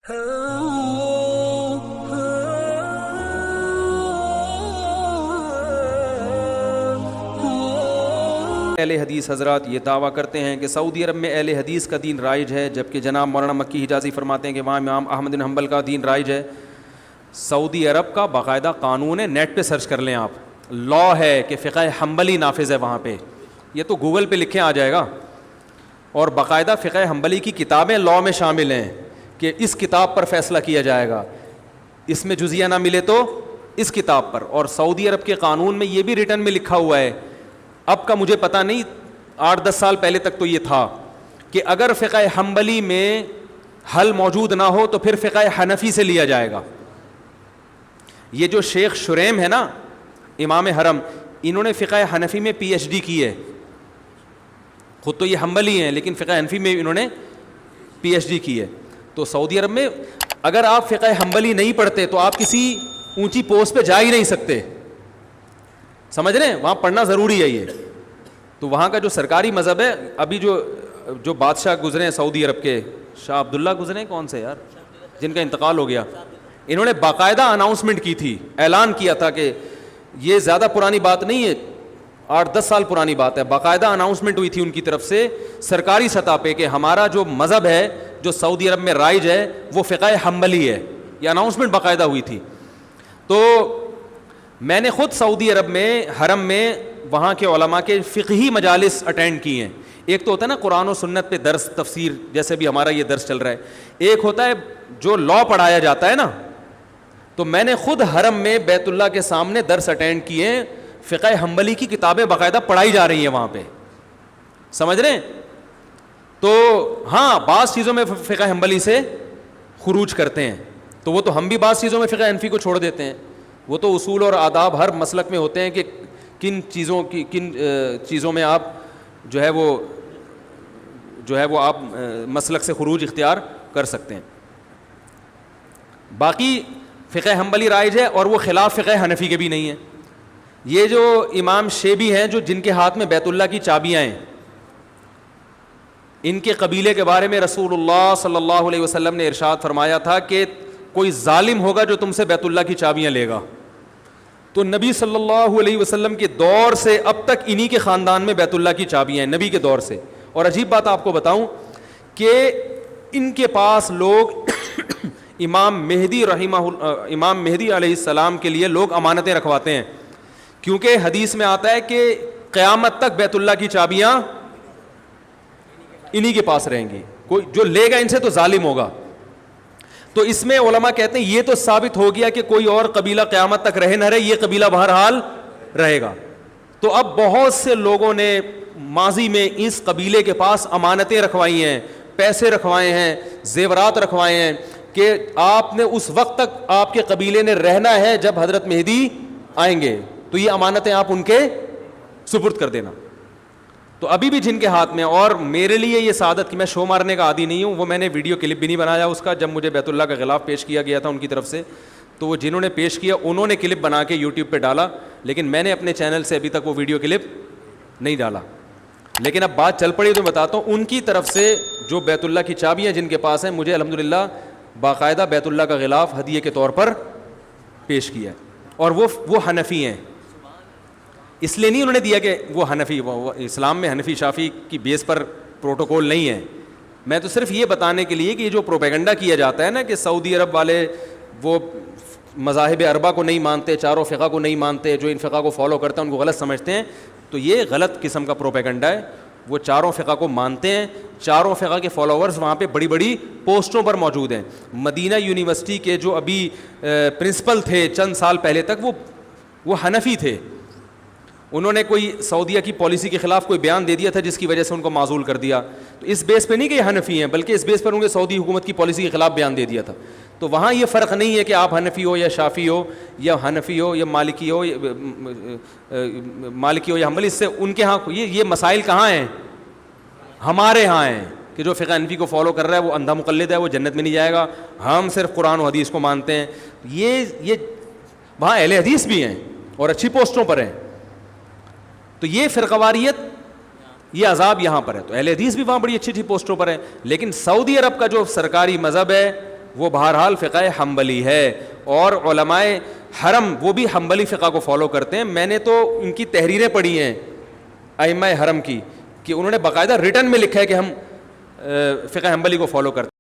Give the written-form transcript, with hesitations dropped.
اہل حدیث حضرات یہ دعویٰ کرتے ہیں کہ سعودی عرب میں اہل حدیث کا دین رائج ہے، جبکہ جناب مولانا مکی حجازی فرماتے ہیں کہ وہاں امام احمد بن حنبل کا دین رائج ہے۔ سعودی عرب کا باقاعدہ قانون ہے، نیٹ پہ سرچ کر لیں آپ، لا ہے کہ فقہ حنبلی نافذ ہے وہاں پہ، یہ تو گوگل پہ لکھیں آ جائے گا، اور باقاعدہ فقہ حنبلی کی کتابیں لا میں شامل ہیں کہ اس کتاب پر فیصلہ کیا جائے گا، اس میں جزیہ نہ ملے تو اس کتاب پر۔ اور سعودی عرب کے قانون میں یہ بھی ریٹن میں لکھا ہوا ہے، اب کا مجھے پتہ نہیں، 8-10 سال پہلے تک تو یہ تھا کہ اگر فقہ حنبلی میں حل موجود نہ ہو تو پھر فقہ حنفی سے لیا جائے گا۔ یہ جو شیخ شریم ہے نا امام حرم، انہوں نے فقہ حنفی میں پی ایچ ڈی کی ہے، خود تو یہ حنبلی ہیں لیکن فقہ حنفی میں انہوں نے پی ایچ ڈی کی ہے۔ تو سعودی عرب میں اگر آپ فقہ حنبلی نہیں پڑھتے تو آپ کسی اونچی پوسٹ پہ جا ہی نہیں سکتے، سمجھ رہے ہیں، وہاں پڑھنا ضروری ہے یہ۔ تو وہاں کا جو سرکاری مذہب ہے، ابھی جو بادشاہ گزرے ہیں سعودی عرب کے، شاہ عبداللہ گزرے ہیں، کون سے یار جن کا انتقال ہو گیا، انہوں نے باقاعدہ اناؤنسمنٹ کی تھی، اعلان کیا تھا کہ یہ زیادہ پرانی بات نہیں ہے، 8-10 سال پرانی بات ہے، باقاعدہ اناؤنسمنٹ ہوئی تھی ان کی طرف سے سرکاری سطح پہ کہ ہمارا جو مذہب ہے جو سعودی عرب میں رائج ہے وہ فقہ حنبلی ہے، یہ اناؤنسمنٹ باقاعدہ ہوئی تھی۔ تو میں نے خود سعودی عرب میں حرم میں وہاں کے علماء کے فقہی مجالس اٹینڈ کی ہیں۔ ایک تو ہوتا ہے نا قرآن و سنت پہ درس تفسیر، جیسے بھی ہمارا یہ درس چل رہا ہے، ایک ہوتا ہے جو لا پڑھایا جاتا ہے نا، تو میں نے خود حرم میں بیت اللہ کے سامنے درس اٹینڈ کیے ہیں، فقہ حنبلی کی کتابیں باقاعدہ پڑھائی جا رہی ہیں وہاں پہ، سمجھ رہے ہیں۔ تو ہاں بعض چیزوں میں فقہ حنبلی سے خروج کرتے ہیں، تو وہ تو ہم بھی بعض چیزوں میں فقہ حنفی کو چھوڑ دیتے ہیں، وہ تو اصول اور آداب ہر مسلک میں ہوتے ہیں کہ کن چیزوں میں آپ جو ہے وہ آپ مسلک سے خروج اختیار کر سکتے ہیں۔ باقی فقہ حنبلی رائج ہے اور وہ خلاف فقہ حنفی کے بھی نہیں ہیں۔ یہ جو امام شیبی ہیں جو جن کے ہاتھ میں بیت اللہ کی چابیاں ہیں، ان کے قبیلے کے بارے میں رسول اللہ صلی اللہ علیہ وسلم نے ارشاد فرمایا تھا کہ کوئی ظالم ہوگا جو تم سے بیت اللہ کی چابیاں لے گا، تو نبی صلی اللہ علیہ وسلم کے دور سے اب تک انہی کے خاندان میں بیت اللہ کی چابیاں ہیں، نبی کے دور سے۔ اور عجیب بات آپ کو بتاؤں کہ ان کے پاس لوگ امام مہدی علیہ السلام کے لیے لوگ امانتیں رکھواتے ہیں، کیونکہ حدیث میں آتا ہے کہ قیامت تک بیت اللہ کی چابیاں انہی کے پاس رہیں گی، کوئی جو لے گا ان سے تو ظالم ہوگا۔ تو اس میں علماء کہتے ہیں یہ تو ثابت ہو گیا کہ کوئی اور قبیلہ قیامت تک رہے نہ رہے، یہ قبیلہ بہرحال رہے گا۔ تو اب بہت سے لوگوں نے ماضی میں اس قبیلے کے پاس امانتیں رکھوائی ہیں، پیسے رکھوائے ہیں، زیورات رکھوائے ہیں کہ آپ نے اس وقت تک آپ کے قبیلے نے رہنا ہے جب حضرت مہدی آئیں گے، تو یہ امانتیں آپ ان کے سپرد کر دینا۔ تو ابھی بھی جن کے ہاتھ میں، اور میرے لیے یہ سعادت کہ میں شو مارنے کا عادی نہیں ہوں، وہ میں نے ویڈیو کلپ بھی نہیں بنایا اس کا، جب مجھے بیت اللہ کا غلاف پیش کیا گیا تھا ان کی طرف سے، تو وہ جنہوں نے پیش کیا انہوں نے کلپ بنا کے یوٹیوب پہ ڈالا، لیکن میں نے اپنے چینل سے ابھی تک وہ ویڈیو کلپ نہیں ڈالا۔ لیکن اب بات چل پڑی تو بتاتا ہوں، ان کی طرف سے جو بیت اللہ کی چابیاں جن کے پاس ہیں، مجھے الحمدللہ باقاعدہ بیت اللہ کا غلاف ہدیے کے طور پر پیش کیا ہے، اور وہ حنفی ہیں، اس لیے نہیں انہوں نے دیا کہ وہ حنفی، وہ اسلام میں حنفی شافی کی بیس پر پروٹوکول نہیں ہے، میں تو صرف یہ بتانے کے لیے کہ یہ جو پروپیگنڈا کیا جاتا ہے نا کہ سعودی عرب والے وہ مذاہب اربعہ کو نہیں مانتے، چاروں فقہ کو نہیں مانتے، جو ان فقہ کو فالو کرتے ہیں ان کو غلط سمجھتے ہیں، تو یہ غلط قسم کا پروپیگنڈا ہے۔ وہ چاروں فقہ کو مانتے ہیں، چاروں فقہ کے فالوورز وہاں پہ بڑی بڑی پوسٹوں پر موجود ہیں۔ مدینہ یونیورسٹی کے جو ابھی پرنسپل تھے چند سال پہلے تک وہ حنفی تھے، انہوں نے کوئی سعودیہ کی پالیسی کے خلاف کوئی بیان دے دیا تھا جس کی وجہ سے ان کو معزول کر دیا، تو اس بیس پہ نہیں کہ یہ حنفی ہیں، بلکہ اس بیس پر انہوں نے سعودی حکومت کی پالیسی کے خلاف بیان دے دیا تھا۔ تو وہاں یہ فرق نہیں ہے کہ آپ حنفی ہو یا شافی ہو یا حنفی ہو یا مالکی ہو یا حنبلی، اس سے ان کے ہاں یہ مسائل کہاں ہیں؟ ہمارے ہاں ہیں کہ جو فقہ حنفی کو فالو کر رہا ہے وہ اندھا مقلد ہے، وہ جنت میں نہیں جائے گا، ہم صرف قرآن و حدیث کو مانتے ہیں۔ یہ وہاں اہل حدیث بھی ہیں اور اچھی پوسٹوں پر ہیں، تو یہ فرقواریت، یہ عذاب یہاں پر ہے۔ تو اہل حدیث بھی وہاں بڑی اچھی اچھی پوسٹوں پر ہیں، لیکن سعودی عرب کا جو سرکاری مذہب ہے وہ بہرحال فقہ حنبلی ہے. اور علماء حرم وہ بھی حنبلی فقہ کو فالو کرتے ہیں. میں نے تو ان کی تحریریں پڑھی ہیں ائمہ حرم کی کہ انہوں نے باقاعدہ ریٹن میں لکھا ہے کہ ہم فقہ حنبلی کو فالو کرتے ہیں.